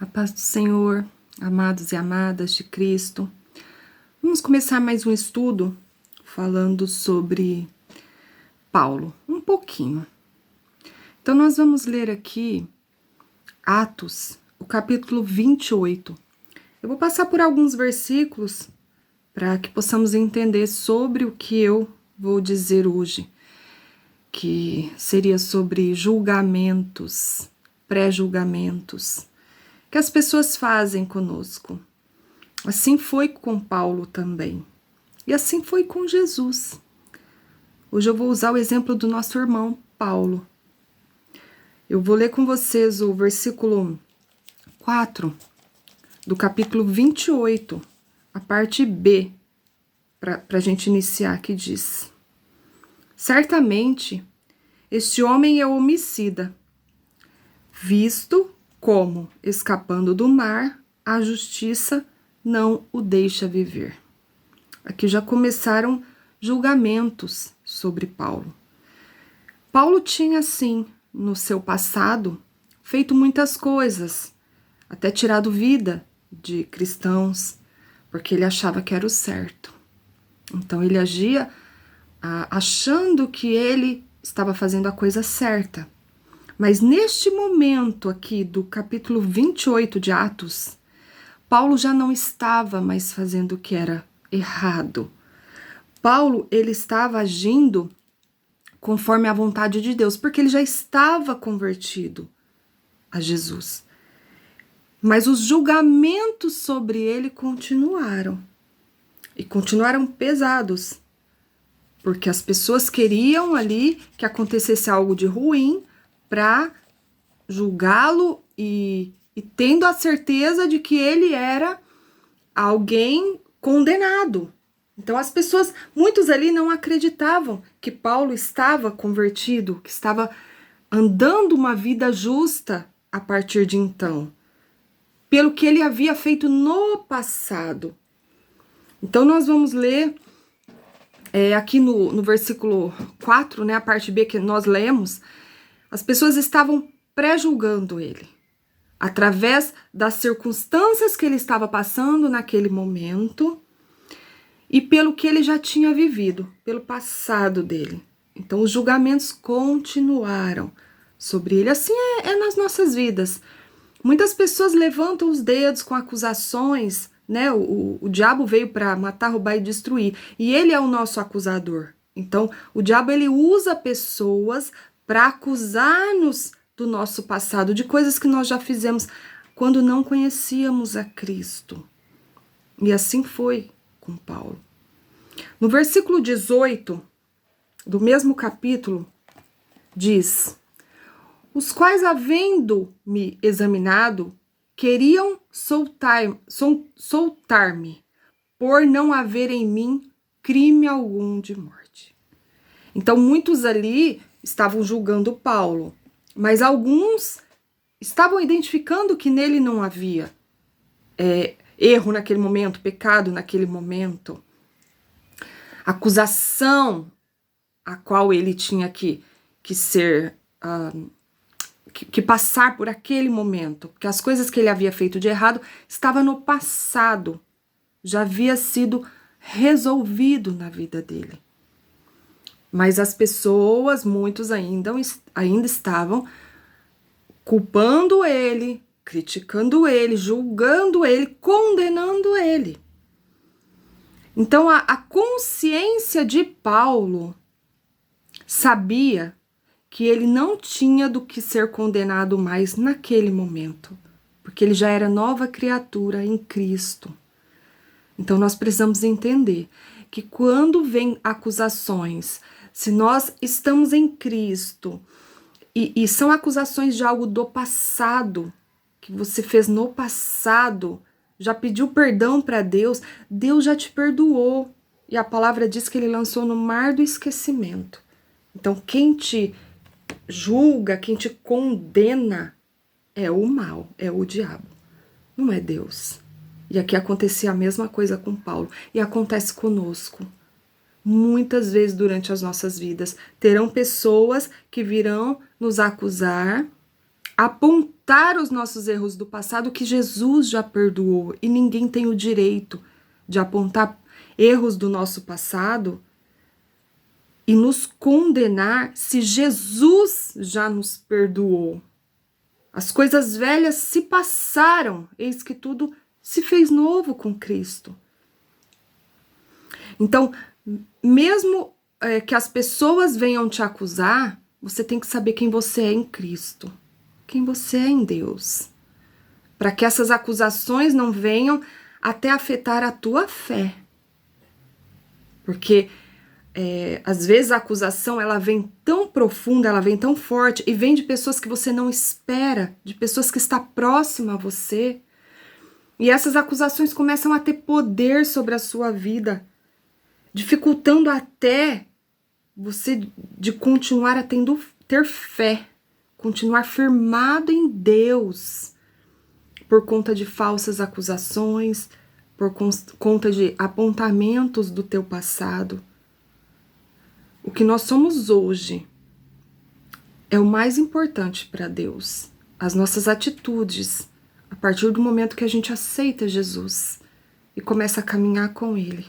A paz do Senhor, amados e amadas de Cristo. Vamos começar mais um estudo falando sobre Paulo, um pouquinho. Então nós vamos ler aqui Atos, o capítulo 28. Eu vou passar por alguns versículos para que possamos entender sobre o que eu vou dizer hoje, que seria sobre julgamentos, pré-julgamentos, que as pessoas fazem conosco. Assim foi com Paulo também. E assim foi com Jesus. Hoje eu vou usar o exemplo do nosso irmão Paulo. Eu vou ler com vocês o versículo 4 do capítulo 28, a parte B, para a gente iniciar, que diz: Certamente, este homem é homicida, visto como, escapando do mar, a justiça não o deixa viver. Aqui já começaram julgamentos sobre Paulo. Paulo tinha, sim, no seu passado, feito muitas coisas, até tirado vida de cristãos, porque ele achava que era o certo. Então ele agia achando que ele estava fazendo a coisa certa. Mas neste momento aqui do capítulo 28 de Atos, Paulo já não estava mais fazendo o que era errado. Paulo, ele estava agindo conforme a vontade de Deus, porque ele já estava convertido a Jesus. Mas os julgamentos sobre ele continuaram. E continuaram pesados. Porque as pessoas queriam ali que acontecesse algo de ruim para julgá-lo e tendo a certeza de que ele era alguém condenado. Então as pessoas, muitos ali não acreditavam que Paulo estava convertido, que estava andando uma vida justa a partir de então, pelo que ele havia feito no passado. Então nós vamos ler aqui no versículo 4, né, a parte B que nós lemos. As pessoas estavam pré-julgando ele, através das circunstâncias que ele estava passando naquele momento e pelo que ele já tinha vivido, pelo passado dele. Então, os julgamentos continuaram sobre ele. Assim é nas nossas vidas. Muitas pessoas levantam os dedos com acusações, né? O diabo veio para matar, roubar e destruir, e ele é o nosso acusador. Então, o diabo, ele usa pessoas para acusar-nos do nosso passado, de coisas que nós já fizemos quando não conhecíamos a Cristo. E assim foi com Paulo. No versículo 18 do mesmo capítulo, diz: Os quais, havendo-me examinado, queriam soltar-me, por não haver em mim crime algum de morte. Então, muitos ali estavam julgando Paulo, mas alguns estavam identificando que nele não havia erro naquele momento, pecado naquele momento, acusação a qual ele tinha que ser, que passar por aquele momento, porque as coisas que ele havia feito de errado estavam no passado, já havia sido resolvido na vida dele. Mas as pessoas, muitos ainda estavam culpando ele, criticando ele, julgando ele, condenando ele. Então a consciência de Paulo sabia que ele não tinha do que ser condenado mais naquele momento, porque ele já era nova criatura em Cristo. Então nós precisamos entender que quando vem acusações, se nós estamos em Cristo e são acusações de algo do passado, que você fez no passado, já pediu perdão para Deus, Deus já te perdoou. E a palavra diz que ele lançou no mar do esquecimento. Então quem te julga, quem te condena é o mal, é o diabo, não é Deus. E aqui acontecia a mesma coisa com Paulo, e acontece conosco. Muitas vezes durante as nossas vidas terão pessoas que virão nos acusar apontar os nossos erros do passado que Jesus já perdoou, e ninguém tem o direito de apontar erros do nosso passado e nos condenar se Jesus já nos perdoou. As coisas velhas se passaram, eis que tudo se fez novo com Cristo. Então, mesmo que as pessoas venham te acusar, você tem que saber quem você é em Cristo, quem você é em Deus, para que essas acusações não venham até afetar a tua fé. Porque às vezes a acusação ela vem tão profunda, ela vem tão forte e vem de pessoas que você não espera, de pessoas que estão próximas a você. E essas acusações começam a ter poder sobre a sua vida, dificultando até você de continuar a ter fé, continuar firmado em Deus, por conta de falsas acusações, por conta de apontamentos do teu passado. O que nós somos hoje é o mais importante para Deus. As nossas atitudes, a partir do momento que a gente aceita Jesus e começa a caminhar com Ele.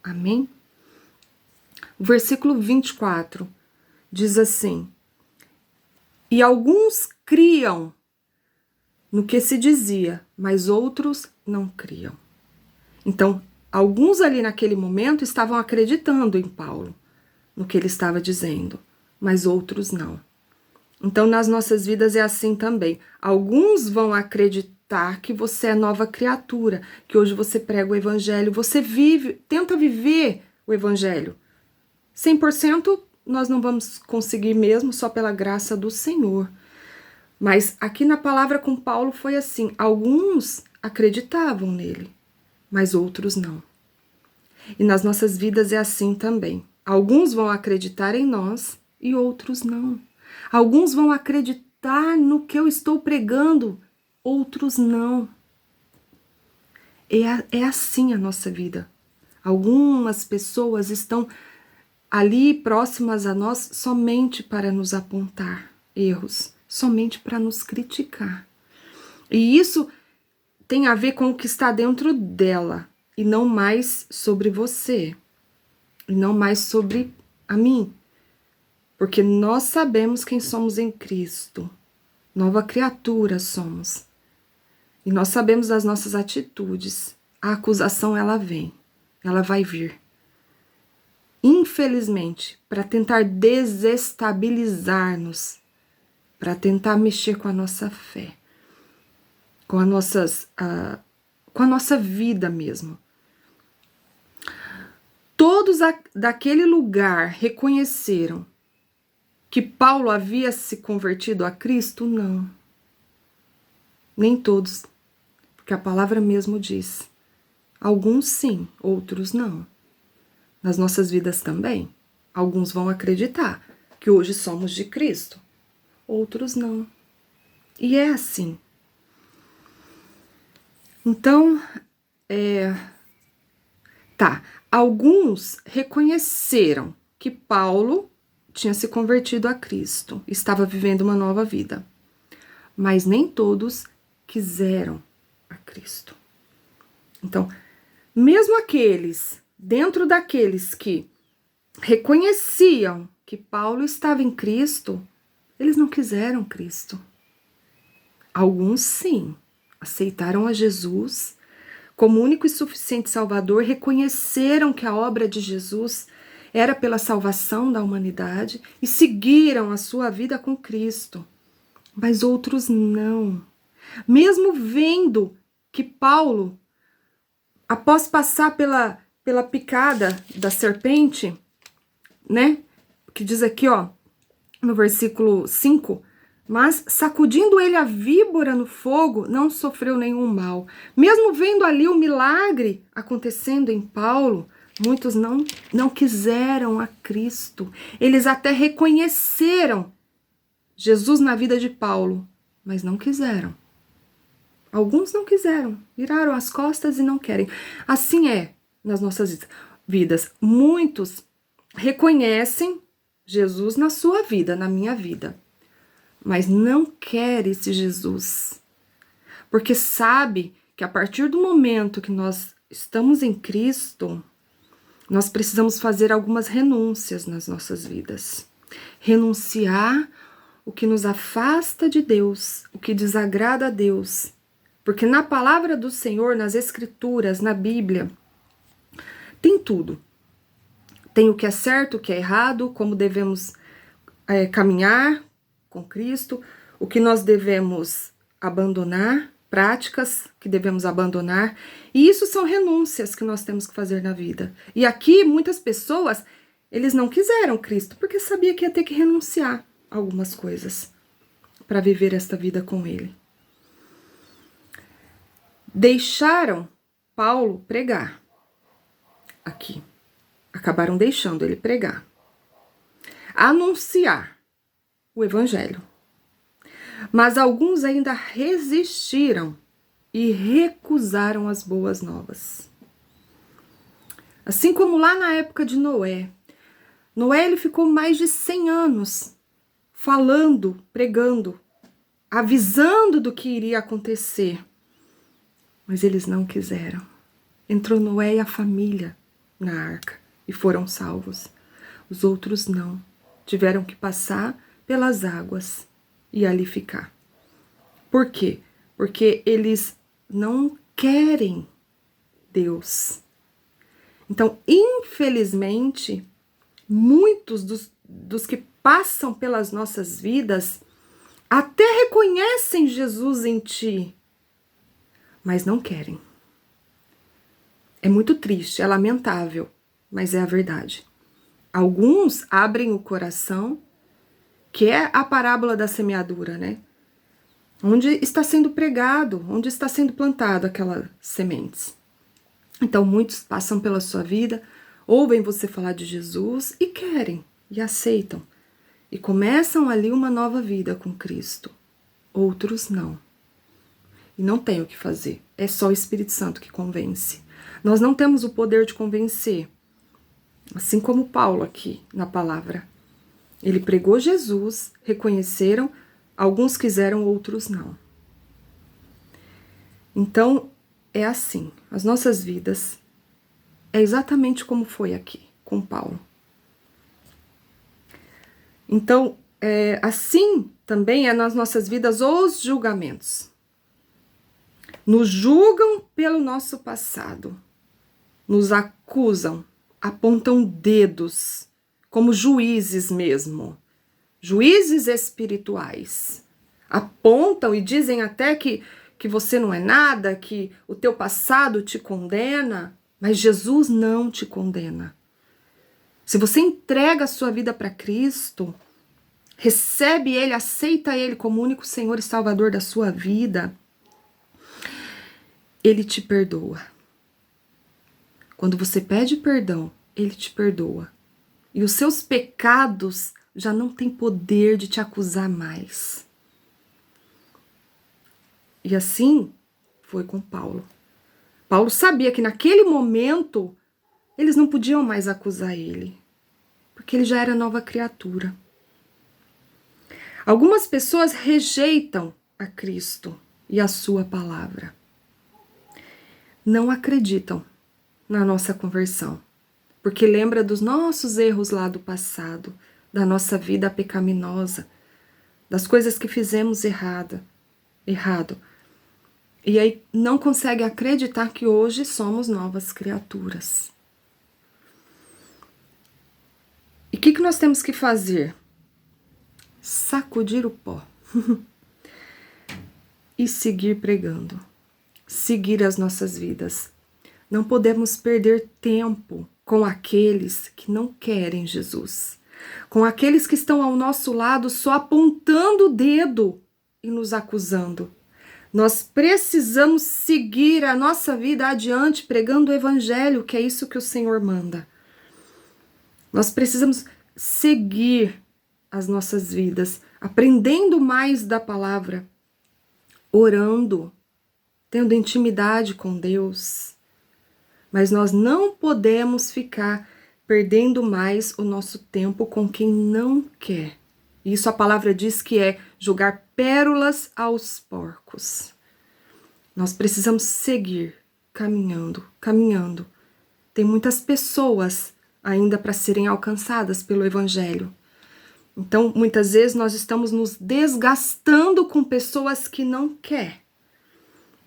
Amém? O versículo 24 diz assim: e alguns criam no que se dizia, mas outros não criam. Então, alguns ali naquele momento estavam acreditando em Paulo, no que ele estava dizendo, mas outros não. Então, nas nossas vidas é assim também. Alguns vão acreditar que você é nova criatura, que hoje você prega o evangelho, você tenta viver o evangelho. 100% nós não vamos conseguir mesmo, só pela graça do Senhor. Mas aqui na palavra com Paulo foi assim, alguns acreditavam nele, mas outros não. E nas nossas vidas é assim também. Alguns vão acreditar em nós e outros não. Alguns vão acreditar no que eu estou pregando, outros não. É assim a nossa vida. Algumas pessoas estão ali próximas a nós somente para nos apontar erros, somente para nos criticar. E isso tem a ver com o que está dentro dela, e não mais sobre você, e não mais sobre a mim. Porque nós sabemos quem somos em Cristo, nova criatura somos. E nós sabemos das nossas atitudes. A acusação, ela vem, ela vai vir. Infelizmente, para tentar desestabilizar-nos, para tentar mexer com a nossa fé, com a nossa vida mesmo. Todos daquele lugar reconheceram que Paulo havia se convertido a Cristo? Não. Nem todos, porque a palavra mesmo diz. Alguns sim, outros não. Nas nossas vidas também. Alguns vão acreditar que hoje somos de Cristo, outros não. E é assim. Então, alguns reconheceram que Paulo tinha se convertido a Cristo, estava vivendo uma nova vida, mas nem todos quiseram a Cristo. Então, mesmo dentro daqueles que reconheciam que Paulo estava em Cristo, eles não quiseram Cristo. Alguns sim, aceitaram a Jesus como único e suficiente Salvador, reconheceram que a obra de Jesus era pela salvação da humanidade e seguiram a sua vida com Cristo. Mas outros não. Mesmo vendo que Paulo, após passar pela picada da serpente, né? Que diz aqui, ó, no versículo 5, mas sacudindo ele a víbora no fogo, não sofreu nenhum mal. Mesmo vendo ali o milagre acontecendo em Paulo, muitos não quiseram a Cristo. Eles até reconheceram Jesus na vida de Paulo, mas não quiseram. Alguns não quiseram, viraram as costas e não querem. Assim é nas nossas vidas. Muitos reconhecem Jesus na sua vida, na minha vida, mas não quer esse Jesus, porque sabe que a partir do momento que nós estamos em Cristo, nós precisamos fazer algumas renúncias nas nossas vidas. Renunciar o que nos afasta de Deus, o que desagrada a Deus. Porque na palavra do Senhor, nas Escrituras, na Bíblia, tem tudo. Tem o que é certo, o que é errado, como devemos caminhar com Cristo, o que nós devemos abandonar, práticas que devemos abandonar. E isso são renúncias que nós temos que fazer na vida. E aqui, muitas pessoas, eles não quiseram Cristo, porque sabia que ia ter que renunciar a algumas coisas para viver esta vida com Ele. Deixaram Paulo pregar aqui. Acabaram deixando ele pregar. Anunciar o Evangelho. Mas alguns ainda resistiram e recusaram as boas novas. Assim como lá na época de Noé. Noé ele ficou mais de 100 anos falando, pregando, avisando do que iria acontecer. Mas eles não quiseram. Entrou Noé e a família na arca e foram salvos. Os outros não. Tiveram que passar pelas águas e ali ficar. Por quê? Porque eles não querem Deus. Então, infelizmente, muitos dos que passam pelas nossas vidas até reconhecem Jesus em ti, mas não querem. É muito triste, é lamentável, mas é a verdade. Alguns abrem o coração, que é a parábola da semeadura, né? Onde está sendo pregado, onde está sendo plantado aquelas sementes. Então, muitos passam pela sua vida, ouvem você falar de Jesus e querem, e aceitam. E começam ali uma nova vida com Cristo. Outros não. E não tem o que fazer. É só o Espírito Santo que convence. Nós não temos o poder de convencer. Assim como Paulo aqui na palavra. Ele pregou Jesus, reconheceram, alguns quiseram, outros não. Então, é assim. As nossas vidas é exatamente como foi aqui com Paulo. Então, assim também é nas nossas vidas os julgamentos. Nos julgam pelo nosso passado, nos acusam, apontam dedos, como juízes mesmo, juízes espirituais. Apontam e dizem até que você não é nada, que o teu passado te condena, mas Jesus não te condena. Se você entrega a sua vida para Cristo, recebe Ele, aceita Ele como único Senhor e Salvador da sua vida, Ele te perdoa. Quando você pede perdão, Ele te perdoa. E os seus pecados já não têm poder de te acusar mais. E assim foi com Paulo. Paulo sabia que naquele momento eles não podiam mais acusar ele, porque ele já era nova criatura. Algumas pessoas rejeitam a Cristo e a sua palavra. Não acreditam na nossa conversão, porque lembra dos nossos erros lá do passado, da nossa vida pecaminosa, das coisas que fizemos errado. E aí não consegue acreditar que hoje somos novas criaturas. E o que nós temos que fazer? Sacudir o pó e seguir pregando, seguir as nossas vidas. Não podemos perder tempo com aqueles que não querem Jesus, com aqueles que estão ao nosso lado só apontando o dedo e nos acusando. Nós precisamos seguir a nossa vida adiante pregando o Evangelho, que é isso que o Senhor manda. Nós precisamos seguir as nossas vidas, aprendendo mais da palavra, orando, tendo intimidade com Deus. Mas nós não podemos ficar perdendo mais o nosso tempo com quem não quer E isso a palavra diz que é jogar pérolas aos porcos. Nós precisamos seguir caminhando, caminhando. Tem muitas pessoas ainda para serem alcançadas pelo Evangelho. Então, muitas vezes nós estamos nos desgastando com pessoas que não quer,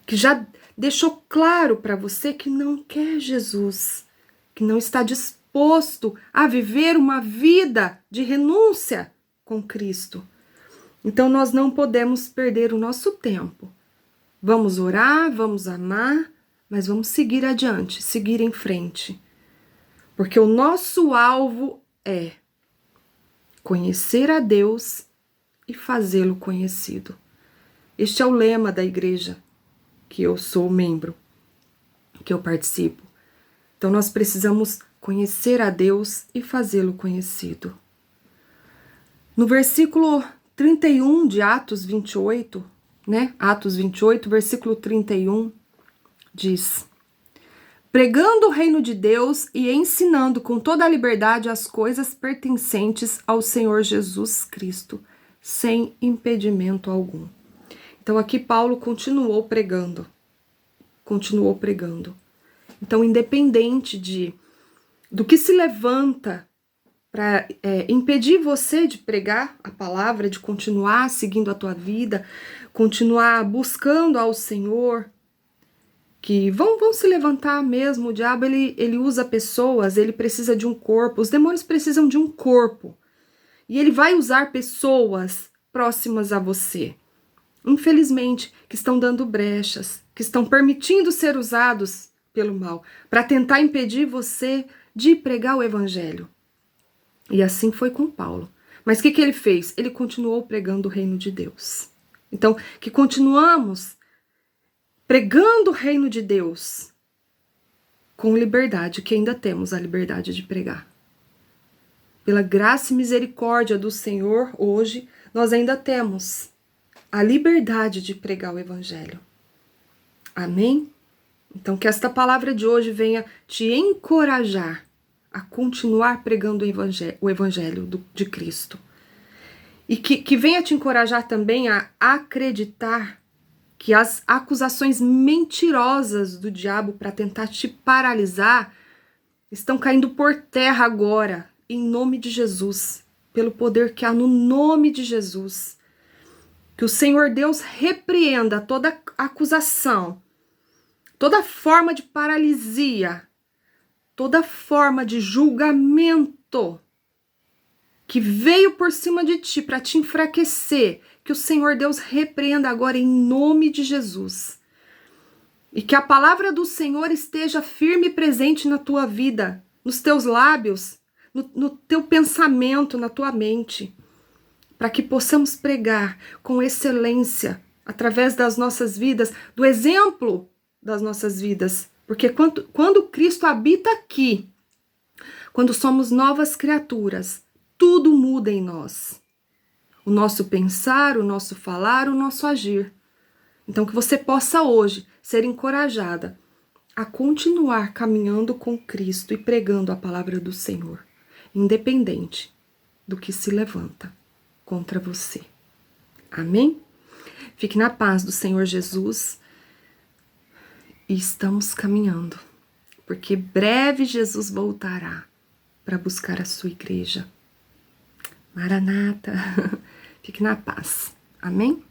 que já deixou claro para você que não quer Jesus, que não está disposto a viver uma vida de renúncia com Cristo. Então, nós não podemos perder o nosso tempo. Vamos orar, vamos amar, mas vamos seguir adiante, seguir em frente. Porque o nosso alvo é conhecer a Deus e fazê-lo conhecido. Este é o lema da igreja que eu sou membro, que eu participo. Então nós precisamos conhecer a Deus e fazê-lo conhecido. No versículo 31 de Atos 28, Atos 28, versículo 31, diz: pregando o reino de Deus e ensinando com toda a liberdade as coisas pertencentes ao Senhor Jesus Cristo, sem impedimento algum. Então aqui Paulo continuou pregando. Então, independente do que se levanta para impedir você de pregar a palavra, de continuar seguindo a tua vida, continuar buscando ao Senhor, que vão se levantar mesmo. O diabo, ele usa pessoas, ele precisa de um corpo, os demônios precisam de um corpo, e ele vai usar pessoas próximas a você, infelizmente, que estão dando brechas, que estão permitindo ser usados pelo mal, para tentar impedir você de pregar o evangelho. E assim foi com Paulo. Mas o que ele fez? Ele continuou pregando o reino de Deus. Então, que continuamos pregando o reino de Deus com liberdade, que ainda temos a liberdade de pregar. Pela graça e misericórdia do Senhor, hoje, nós ainda temos a liberdade de pregar o evangelho. Amém? Então, que esta palavra de hoje venha te encorajar a continuar pregando o evangelho de Cristo. E que venha te encorajar também a acreditar que as acusações mentirosas do diabo para tentar te paralisar estão caindo por terra agora, em nome de Jesus, pelo poder que há no nome de Jesus. Que o Senhor Deus repreenda toda acusação, toda forma de paralisia, toda forma de julgamento que veio por cima de ti para te enfraquecer, que o Senhor Deus repreenda agora em nome de Jesus. E que a palavra do Senhor esteja firme e presente na tua vida, nos teus lábios, no teu pensamento, na tua mente, para que possamos pregar com excelência, através das nossas vidas, do exemplo das nossas vidas. Porque quando Cristo habita aqui, quando somos novas criaturas, tudo muda em nós. O nosso pensar, o nosso falar, o nosso agir. Então que você possa hoje ser encorajada a continuar caminhando com Cristo e pregando a palavra do Senhor, independente do que se levanta contra você. Amém? Fique na paz do Senhor Jesus. E estamos caminhando, porque breve Jesus voltará para buscar a sua igreja. Maranata, fique na paz. Amém?